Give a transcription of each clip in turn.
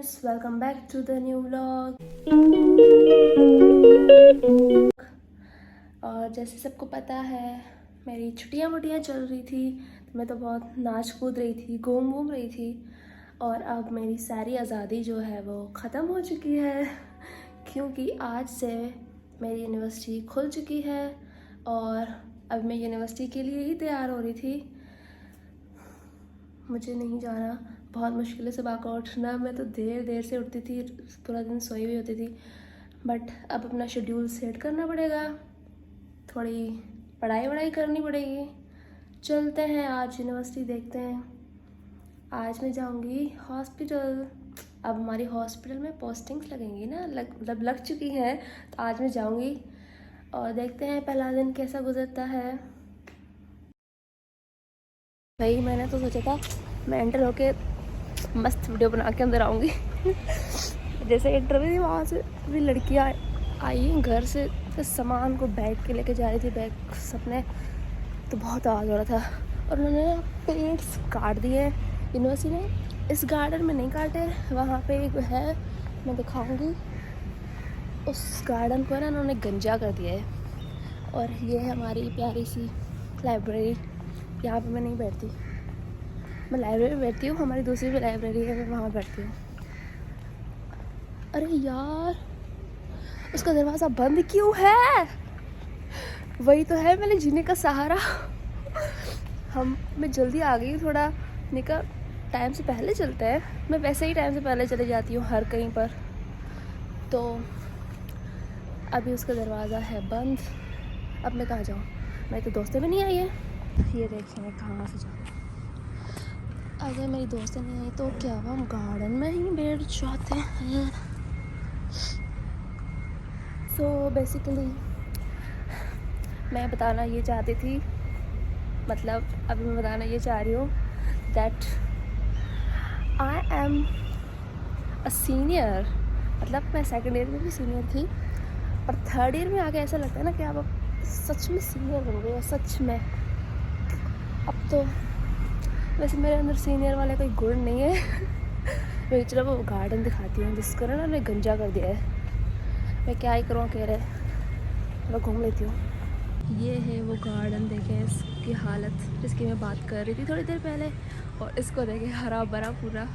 guys, welcome back to the new vlog। और जैसे सबको पता है मेरी छुट्टियां वुट्टियाँ चल रही थी, तो मैं तो बहुत नाच कूद रही थी, घूम रही थी। और अब मेरी सारी आज़ादी जो है वो ख़त्म हो चुकी है क्योंकि आज से मेरी यूनिवर्सिटी खुल चुकी है और अब मैं यूनिवर्सिटी के लिए ही तैयार हो रही थी। मुझे नहीं जाना, बहुत मुश्किल से सुबह को उठना, मैं तो देर से उठती थी, पूरा दिन सोई हुई होती थी। बट अब अपना शेड्यूल सेट करना पड़ेगा, थोड़ी पढ़ाई वढ़ाई करनी पड़ेगी। चलते हैं आज यूनिवर्सिटी, देखते हैं। आज मैं जाऊंगी हॉस्पिटल। अब हमारी हॉस्पिटल में पोस्टिंग्स लगेंगी ना, लग चुकी हैं, तो आज मैं जाऊंगी और देखते हैं पहला दिन कैसा गुजरता है। भाई मैंने तो सोचा था मैं एंटर होके मस्त वीडियो बना के अंदर आऊँगी जैसे एंटर हुई थी वहाँ से भी लड़कियाँ आई घर से, तो सामान को बैग के लेके जा रही थी, बैग सबने, तो बहुत आवाज़ हो रहा था। और उन्होंने पेड़्स काट दिए यूनिवर्सिटी ने, इस गार्डन में नहीं काटे, वहाँ पे एक है, मैं दिखाऊंगी। उस गार्डन को ना उन्होंने गंजा कर दिया है। और ये है हमारी प्यारी सी लाइब्रेरी। यहाँ पे मैं नहीं बैठती, मैं लाइब्रेरी में बैठती हूँ, हमारी दूसरी भी लाइब्रेरी है, मैं वहाँ बैठती हूँ। अरे यार, उसका दरवाज़ा बंद क्यों है? वही तो है मैंने जीने का सहारा। मैं जल्दी आ गई हूँ थोड़ा, निका टाइम से पहले चलते हैं। मैं वैसे ही टाइम से पहले चले जाती हूँ हर कहीं पर। तो अभी उसका दरवाज़ा है बंद, अब मैं कहाँ जाऊँ? मेरी तो दोस्तें भी नहीं आई है। ये देखिए मैं कहाँ से जाऊँ। अगर मेरी दोस्तें नहीं आई तो क्या हम गार्डन में ही बैठ जाते हैं। सो बेसिकली मैं बताना ये चाहती थी, मतलब अभी मैं बताना ये चाह रही हूँ that I am a senior. मतलब मैं सेकेंड ईयर में भी सीनियर थी, और थर्ड ईयर में आके ऐसा लगता है ना कि आप सच में सीनियर बन गए हो, सच में। अब तो वैसे मेरे अंदर सीनियर वाले कोई गुण नहीं है मैं चलो वो गार्डन दिखाती हूँ जिसको ना उन्होंने गंजा कर दिया है। मैं क्या ही करूँ, कह रहे मैं घूम लेती हूँ। ये है वो गार्डन, देखें इसकी हालत जिसकी मैं बात कर रही थी थोड़ी देर पहले। और इसको देखें हरा भरा पूरा,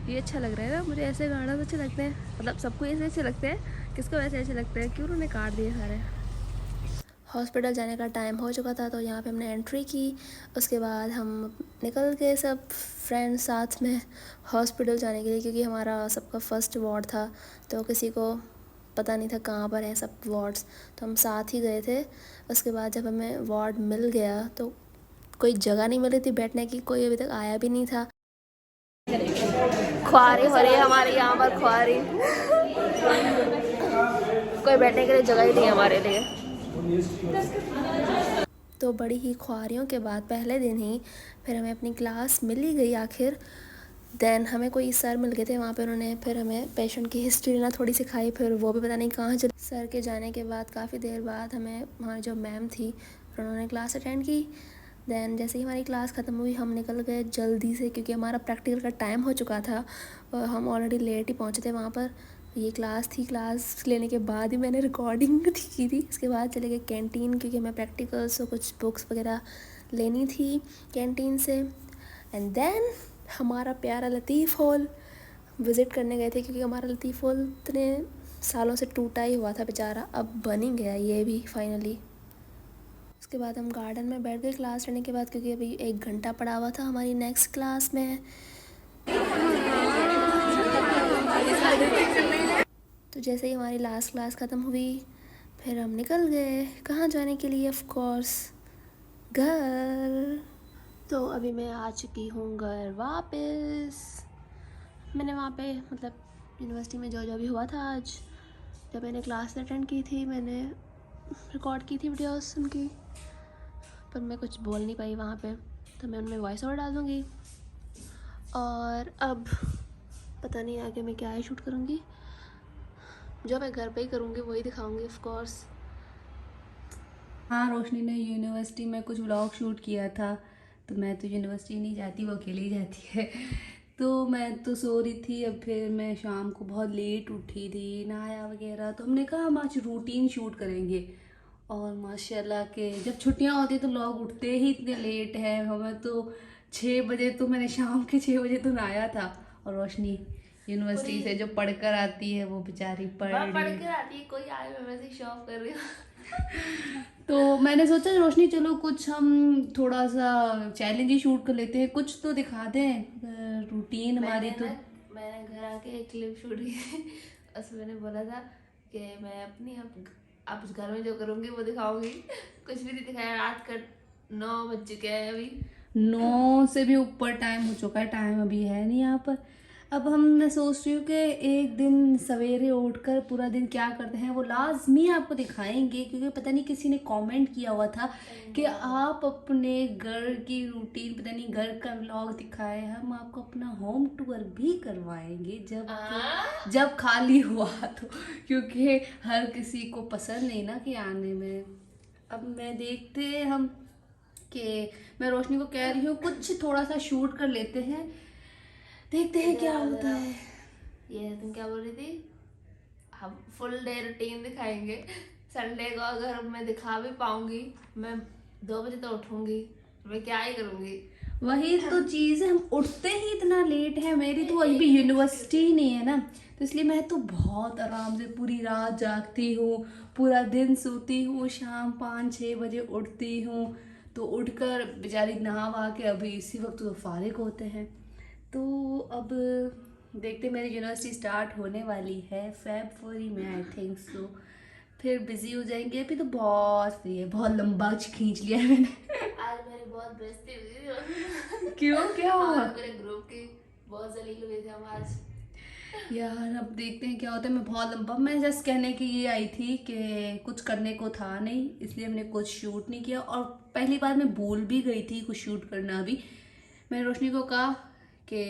ये अच्छा लग रहा है ना। मुझे ऐसे गार्डन अच्छे लगते हैं, मतलब सबको ऐसे अच्छे लगते हैं, किसको वैसे अच्छे लगते हैं, क्यों उन्होंने काट दिए सारे। हॉस्पिटल जाने का टाइम हो चुका था, तो यहाँ पे हमने एंट्री की। उसके बाद हम निकल गए सब फ्रेंड्स साथ में हॉस्पिटल जाने के लिए, क्योंकि हमारा सबका फर्स्ट वार्ड था, तो किसी को पता नहीं था कहाँ पर हैं सब वार्ड्स, तो हम साथ ही गए थे। उसके बाद जब हमें वार्ड मिल गया तो कोई जगह नहीं मिल रही थी बैठने की, कोई अभी तक आया भी नहीं था। ख्वारी हो रही है हमारे यहाँ पर, ख्वारी कोई बैठने के लिए जगह ही नहीं है हमारे लिए। तो बड़ी ही ख्वारियों के बाद पहले दिन ही फिर हमें अपनी क्लास मिल ही गई आखिर। देन हमें कोई सर मिल गए थे वहाँ पे, उन्होंने फिर हमें पेशेंट की हिस्ट्री लेना थोड़ी सिखाई, फिर वो भी पता नहीं कहाँ चली। सर के जाने के बाद काफ़ी देर बाद हमें वहाँ जो मैम थी उन्होंने क्लास अटेंड की। देन जैसे ही हमारी क्लास ख़त्म हुई हम निकल गए जल्दी से, क्योंकि हमारा प्रैक्टिकल का टाइम हो चुका था और हम ऑलरेडी लेट ही पहुँचे थे वहाँ पर। ये क्लास थी, क्लास लेने के बाद ही मैंने रिकॉर्डिंग की थी। उसके बाद चले गए कैंटीन, क्योंकि हमें प्रैक्टिकल्स और कुछ बुक्स वगैरह लेनी थी कैंटीन से। एंड देन हमारा प्यारा लतीफ़ हॉल विज़िट करने गए थे, क्योंकि हमारा लतीफ़ हॉल इतने सालों से टूटा ही हुआ था बेचारा, अब बन ही गया ये भी फाइनली। उसके बाद हम गार्डन में बैठ गए क्लास लेने के बाद, क्योंकि अभी 1 घंटा पड़ा हुआ था हमारी नेक्स्ट क्लास में। तो जैसे ही हमारी लास्ट क्लास ख़त्म हुई फिर हम निकल गए, कहाँ जाने के लिए? ऑफ कोर्स घर। तो अभी मैं आ चुकी हूँ घर वापस। मैंने वहाँ पे मतलब यूनिवर्सिटी में जो जो भी हुआ था आज, जब मैंने क्लास अटेंड की थी, मैंने रिकॉर्ड की थी वीडियोस उनकी, पर मैं कुछ बोल नहीं पाई वहाँ पे, तो मैं उनमें वॉइस ओवर डाल दूँगी। और अब पता नहीं आगे मैं क्या ही शूट करूँगी, जो मैं घर पे ही करूँगी वही दिखाऊँगी ऑफ कोर्स। हाँ, रोशनी ने यूनिवर्सिटी में कुछ व्लॉग शूट किया था, तो मैं तो यूनिवर्सिटी नहीं जाती, वो अकेले ही जाती है। तो मैं तो सो रही थी। अब फिर मैं शाम को बहुत लेट उठी थी, नहाया वगैरह, तो हमने कहा हम आज रूटीन शूट करेंगे। और माशाल्लाह के जब छुट्टियां होती तो लोग उठते ही इतने लेट हैं। हमें तो 6 बजे, तो मैंने शाम के 6 बजे तो नहाया था। और रोशनी यूनिवर्सिटी से जो पढ़कर आती है वो बेचारी पढ़ कर आती है, कोई आए मैं वैसे शो ऑफ कर रही हूँ। तो मैंने सोचा रोशनी चलो कुछ हम थोड़ा सा चैलेंज ही शूट कर लेते हैं, कुछ तो दिखा दें रूटीन हमारी। तो मैंने घर आके एक क्लिप शूट की थी, उसमें मैंने बोला था कि मैं अपनी अब घर में जो करूँगी वो दिखाऊंगी। कुछ भी नहीं दिखाया। रात का 9 बज चुके हैं अभी। 9 से भी ऊपर टाइम हो चुका है, टाइम अभी है नहीं यहाँ पर। अब मैं सोच रही हूँ कि एक दिन सवेरे उठकर पूरा दिन क्या करते हैं वो लाजमी आपको दिखाएंगे, क्योंकि पता नहीं किसी ने कमेंट किया हुआ था कि आप अपने घर की रूटीन, पता नहीं घर का व्लॉग दिखाए। हम आपको अपना होम टूर भी करवाएंगे जब खाली हुआ तो, क्योंकि हर किसी को पसंद नहीं ना कि आने में। अब मैं देखते हैं हम कि मैं रोशनी को कह रही हूँ कुछ थोड़ा सा शूट कर लेते हैं, देखते हैं क्या होता है। ये तुम क्या बोल रही थी? हम फुल डे रूटीन दिखाएंगे। संडे को अगर मैं दिखा भी पाऊंगी, मैं 2 बजे तो उठूंगी, मैं क्या ही करूंगी। वही तो चीज़ है, हम उठते ही इतना लेट है। मेरी तो अभी भी यूनिवर्सिटी ही नहीं है ना, तो इसलिए मैं तो बहुत आराम से पूरी रात जागती हूँ, पूरा दिन सोती हूँ, शाम 5-6 बजे उठती हूँ। तो उठकर बेचारी नहा वहा के अभी इसी वक्त तो फारिग होते हैं। तो अब देखते, मेरी यूनिवर्सिटी स्टार्ट होने वाली है फरवरी में, आई थिंक सो। फिर बिजी हो जाएंगे। अभी तो बहुत फ्री है, बहुत लंबा खींच लिया है मैंने। आज मेरी बहुत बेइज्जती हुई थी। क्यों, क्या हुआ? मेरे ग्रुप की बहुत जलील हुए थे हम आज। यार अब देखते हैं क्या होता है। मैं बहुत लंबा, मैं जस्ट कहने की ये आई थी कि कुछ करने को था नहीं, इसलिए हमने कुछ शूट नहीं किया। और पहली बार मैं भूल भी गई थी कुछ शूट करना। अभी मैंने रोशनी को कहा कि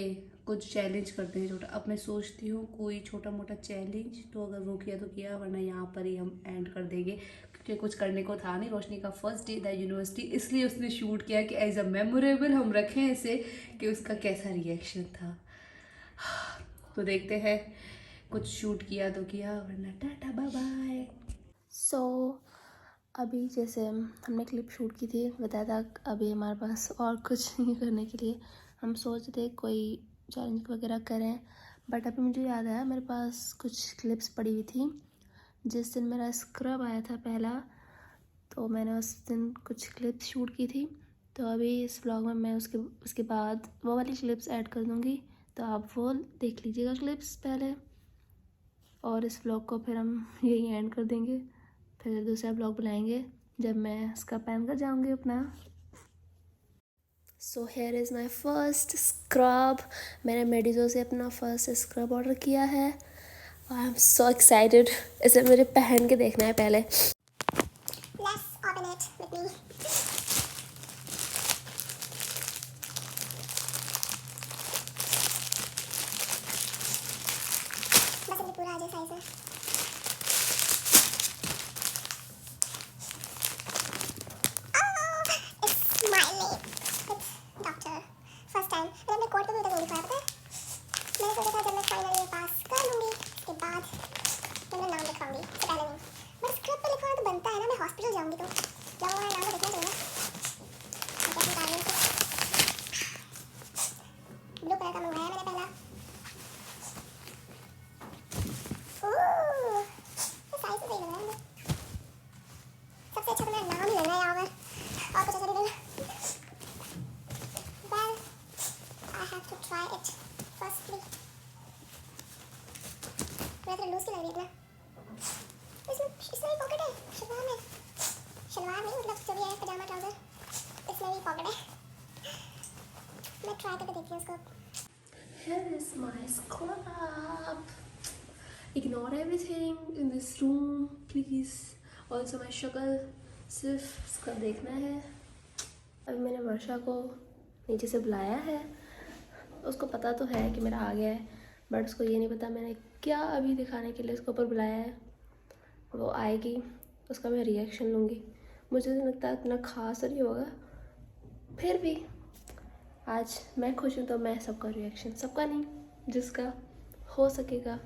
कुछ चैलेंज करते हैं छोटा। अब मैं सोचती हूँ कोई छोटा मोटा चैलेंज, तो अगर वो किया तो किया, वरना यहाँ पर ही हम एंड कर देंगे, क्योंकि कुछ करने को था नहीं। रोशनी का फर्स्ट डे था यूनिवर्सिटी, इसलिए उसने शूट किया कि एज अ मेमोरेबल हम रखें इसे, कि उसका कैसा रिएक्शन था। तो देखते हैं, कुछ शूट किया तो किया, वरना टाटा बाय बाय। सो अभी जैसे हमने क्लिप शूट की थी, बताया था, अभी हमारे पास और कुछ नहीं करने के लिए। हम सोच रहे थे कोई चैलेंज वगैरह करें, बट अभी मुझे याद आया मेरे पास कुछ क्लिप्स पड़ी हुई थी। जिस दिन मेरा स्क्रब आया था पहला, तो मैंने उस दिन कुछ क्लिप्स शूट की थी। तो अभी इस व्लॉग में मैं उसके बाद वो वाली क्लिप्स ऐड कर दूँगी, तो आप वो देख लीजिएगा क्लिप्स पहले, और इस व्लॉग को फिर हम यही एंड कर देंगे। फिर दूसरा ब्लॉग बनाएंगे जब मैं स्क्रब पहन कर जाऊँगी अपना। So here is my first scrub. मैंने मेडिजो से अपना फर्स्ट स्क्रब ऑर्डर किया है। आई एम सो एक्साइटेड, इसे मुझे पहन के देखना है पहले। Let's open it with me. बस अभी पूरा आ जाए साइज में। Oh, it's smiling. It's doctor. First time. मैंने अपने कोड पे भी उधर नहीं लिखवाया, पता है? मैंने सोचा था जब मैं फाइनल ईयर पास कर लूँगी, उसके बाद मैं अपना नाम लिखवाऊँगी, उससे पहले नहीं। बट स्क्रिप्ट पे लिखवाना तो बनता है ना, मैं हॉस्पिटल जाऊँगी तो जाऊँगा, नाम तो लिखना चाहिए ना। ब्लू कलर का मंगवाया मैंने पहला। ओह, ये साइज तो सही लग रहा है मुझे। सबसे अच्छा तो मेरा नाम ही लेना है यहाँ पर, और कुछ अच्छा नहीं लेना। Well, I have to try it firstly. मैं तो लूज की लग रही है इतना। इसमें भी पॉकेट है, शलवार नहीं, मतलब जो भी है पजामा ट्राउजर, इसमें भी पॉकेट है। मैं ट्राई करके देखती हूँ उसको। Here is my scrub. Ignore everything in this room, please. Also my शक्ल, सिर्फ स्क्रब देखना है। अभी मैंने वर्षा को नीचे से बुलाया है। उसको पता तो है कि मेरा आ गया है, बट उसको ये नहीं पता मैंने क्या अभी दिखाने के लिए उसको ऊपर बुलाया है। वो आएगी, उसका मैं रिएक्शन लूँगी। मुझे नहीं लगता इतना खास नहीं होगा, फिर भी आज मैं खुश हूँ तो मैं सबका रिएक्शन, सबका नहीं, जिसका हो सकेगा।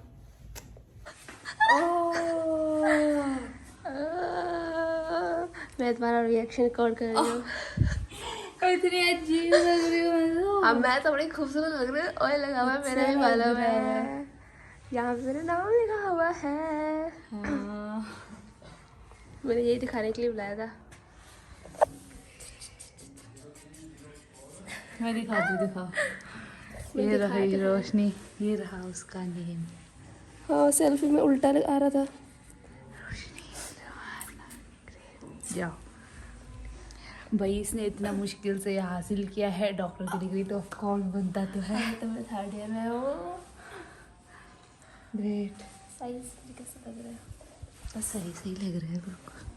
मैं तुम्हारा रिएक्शन रिकॉर्ड कर रही हूँ। इतनी अजीब लग रही हूँ। अब मैं तो बड़ी खूबसूरत लग रही हूँ। ऑयल लगा हुआ है, मेरा ही बालों में, यहाँ पे मेरा नाम लिखा हुआ है। हाँ। मैंने यही दिखाने के लिए बुलाया था। मैं दिखाती हूँ, दिखा। मैं ये दिखा रही के रोशनी, ये रहा उसका नेम। हाँ, सेल्फी में उल्टा आ रहा था। जाओ भाई, इसने इतना मुश्किल से हासिल किया है डॉक्टर की डिग्री, तो ऑफ कोर्स बनता तो है। तो मैं 3rd ईयर में हूँ। ग्रेट। साइज कैसा लग रहा है? बस सही सही लग रहा है बिल्कुल।